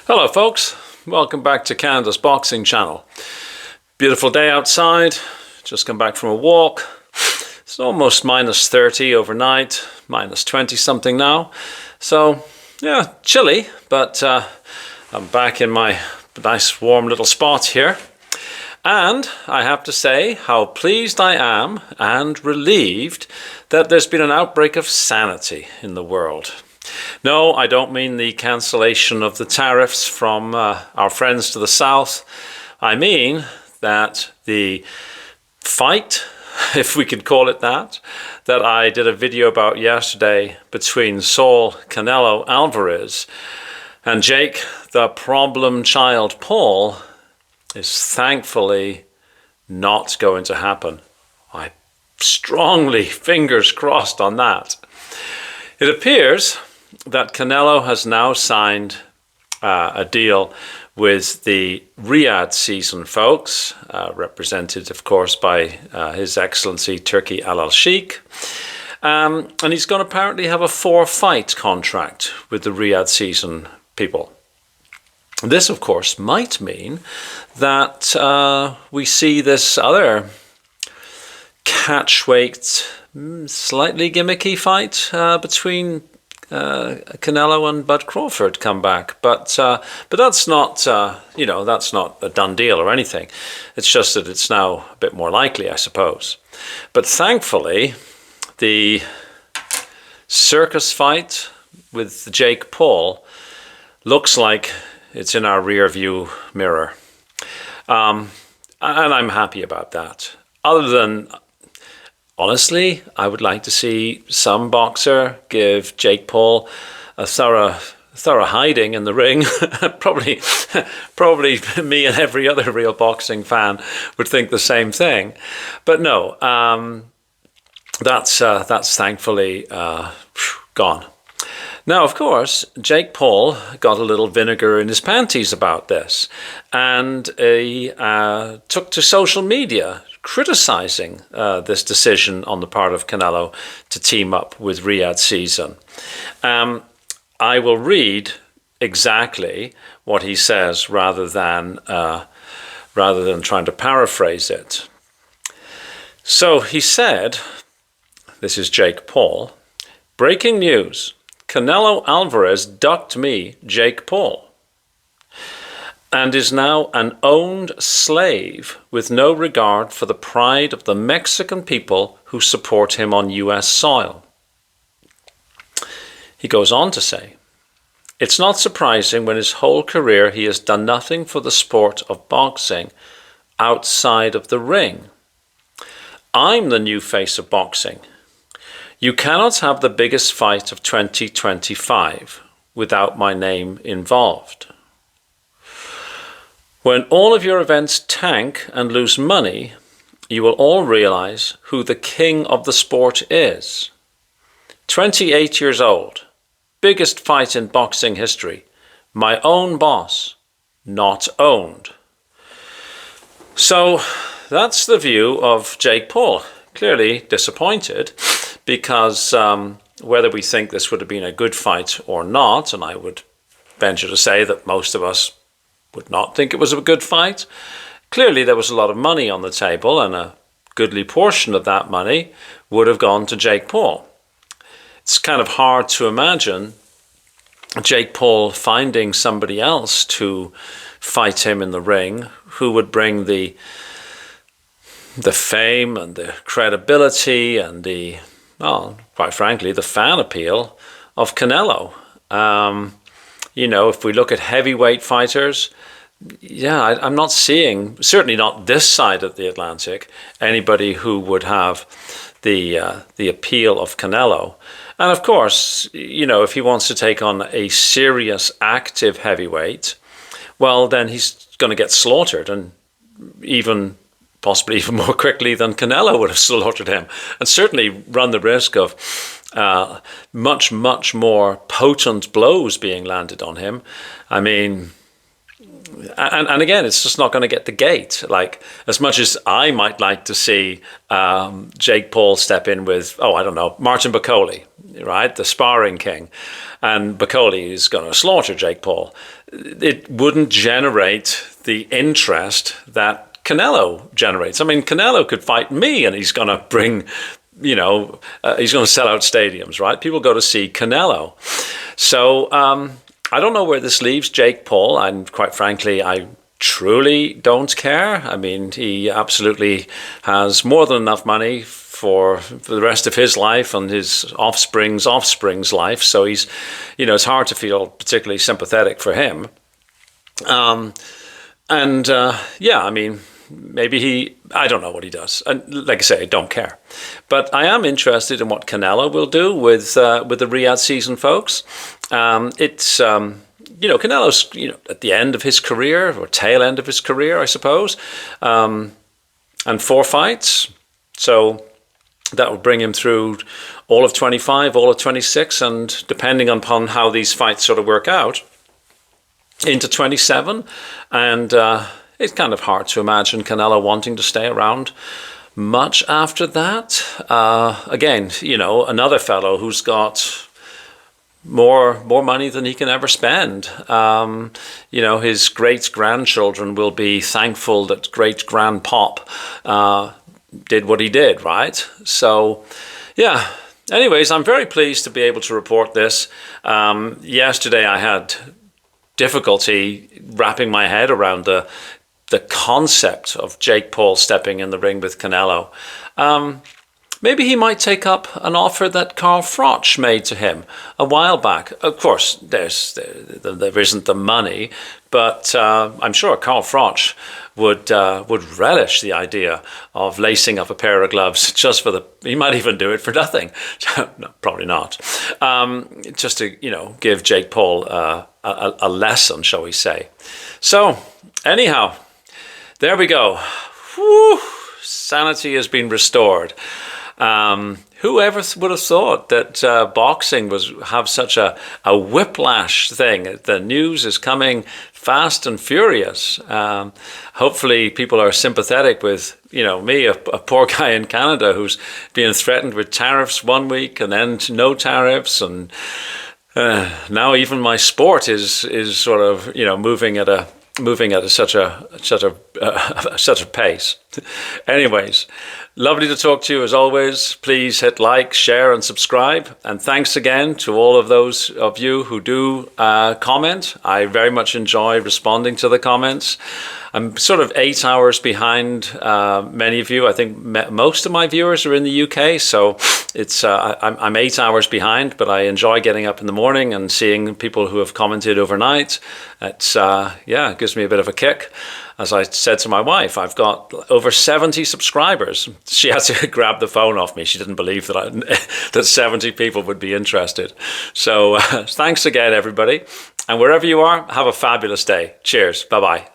Hello folks, welcome back to Canada's boxing channel. Beautiful day outside, just come back from a walk. It's almost minus 30 overnight, minus 20 something now. So yeah, chilly, but I'm back in my nice warm little spot here. And I have to say how pleased I am and relieved that there's been an outbreak of sanity in the world. No, I don't mean the cancellation of the tariffs from our friends to the south. I mean that the fight, if we could call it that I did a video about yesterday between Saul Canelo Alvarez and Jake, the problem child Paul, is thankfully not going to happen. I strongly fingers crossed on that. It appears that Canelo has now signed a deal with the Riyadh season, folks, represented, of course, by His Excellency Turki Al-Sheikh. And he's going to apparently have a 4-fight contract with the Riyadh season people. This, of course, might mean that we see this other catchweight, slightly gimmicky fight between Canelo and Bud Crawford come back, but that's not that's not a done deal or anything. It's just that it's now a bit more likely, I suppose. But thankfully, the circus fight with Jake Paul looks like it's in our rear view mirror, and I'm happy about that. Other than, honestly, I would like to see some boxer give Jake Paul a thorough hiding in the ring. probably me and every other real boxing fan would think the same thing. But no, that's thankfully gone. Now, of course, Jake Paul got a little vinegar in his panties about this, and he took to social media criticizing this decision on the part of Canelo to team up with Riyadh season. I will read exactly what he says rather than trying to paraphrase it. So he said, this is Jake Paul, breaking news, Canelo Alvarez ducked me, Jake Paul, and is now an owned slave with no regard for the pride of the Mexican people who support him on US soil. He goes on to say, it's not surprising when his whole career he has done nothing for the sport of boxing outside of the ring. I'm the new face of boxing. You cannot have the biggest fight of 2025 without my name involved. When all of your events tank and lose money, you will all realize who the king of the sport is. 28 years old, biggest fight in boxing history, my own boss, not owned. So that's the view of Jake Paul. Clearly disappointed because whether we think this would have been a good fight or not, and I would venture to say that most of us would not think it was a good fight. Clearly there was a lot of money on the table, and a goodly portion of that money would have gone to Jake Paul. It's kind of hard to imagine Jake Paul finding somebody else to fight him in the ring who would bring the fame and the credibility and quite frankly, the fan appeal of Canelo. If we look at heavyweight fighters, I'm not seeing, certainly not this side of the Atlantic, anybody who would have the appeal of Canelo. And of course, if he wants to take on a serious, active heavyweight, well, then he's going to get slaughtered, and possibly even more quickly than Canelo would have slaughtered him, and certainly run the risk of much more potent blows being landed on him. I mean, and again, it's just not going to get the gate. Like, as much as I might like to see Jake Paul step in with, oh, I don't know, Martin Bakole, right, the sparring king, and Bakole is going to slaughter Jake Paul, it wouldn't generate the interest that Canelo generates. I mean, Canelo could fight me, and he's going to bring, he's going to sell out stadiums, right? People go to see Canelo. So I don't know where this leaves Jake Paul, and quite frankly, I truly don't care. I mean, he absolutely has more than enough money for the rest of his life and his offspring's life. So he's, it's hard to feel particularly sympathetic for him. I mean, maybe I don't know what he does. And like I say, I don't care. But I am interested in what Canelo will do with the Riyadh season, folks. Canelo's, at the end of his career, or tail end of his career, I suppose, and 4 fights. So that will bring him through all of 25, all of 26, and depending upon how these fights sort of work out, into 27. And it's kind of hard to imagine Canelo wanting to stay around much after that. Again, another fellow who's got more money than he can ever spend. His great-grandchildren will be thankful that great-grandpop did what he did, right? So, yeah. Anyways, I'm very pleased to be able to report this. Yesterday I had difficulty wrapping my head around the concept of Jake Paul stepping in the ring with Canelo. Maybe he might take up an offer that Carl Froch made to him a while back. Of course, there isn't the money, but I'm sure Carl Froch would relish the idea of lacing up a pair of gloves just for he might even do it for nothing. No, probably not. Just to, give Jake Paul a lesson, shall we say. So, anyhow, there we go. Whew, sanity has been restored. Whoever would have thought that boxing have such a whiplash thing? The news is coming fast and furious. Hopefully people are sympathetic with, me, a poor guy in Canada who's being threatened with tariffs one week and then no tariffs, and now even my sport is sort of, moving at such a pace. Anyways, lovely to talk to you as always. Please hit like, share, and subscribe. And thanks again to all of those of you who do comment. I very much enjoy responding to the comments. I'm sort of 8 hours behind many of you. I think most of my viewers are in the UK, so it's I'm 8 hours behind, but I enjoy getting up in the morning and seeing people who have commented overnight. It's it gives me a bit of a kick. As I said to my wife, I've got over 70 subscribers. She had to grab the phone off me. She didn't believe that 70 people would be interested. So thanks again, everybody. And wherever you are, have a fabulous day. Cheers. Bye-bye.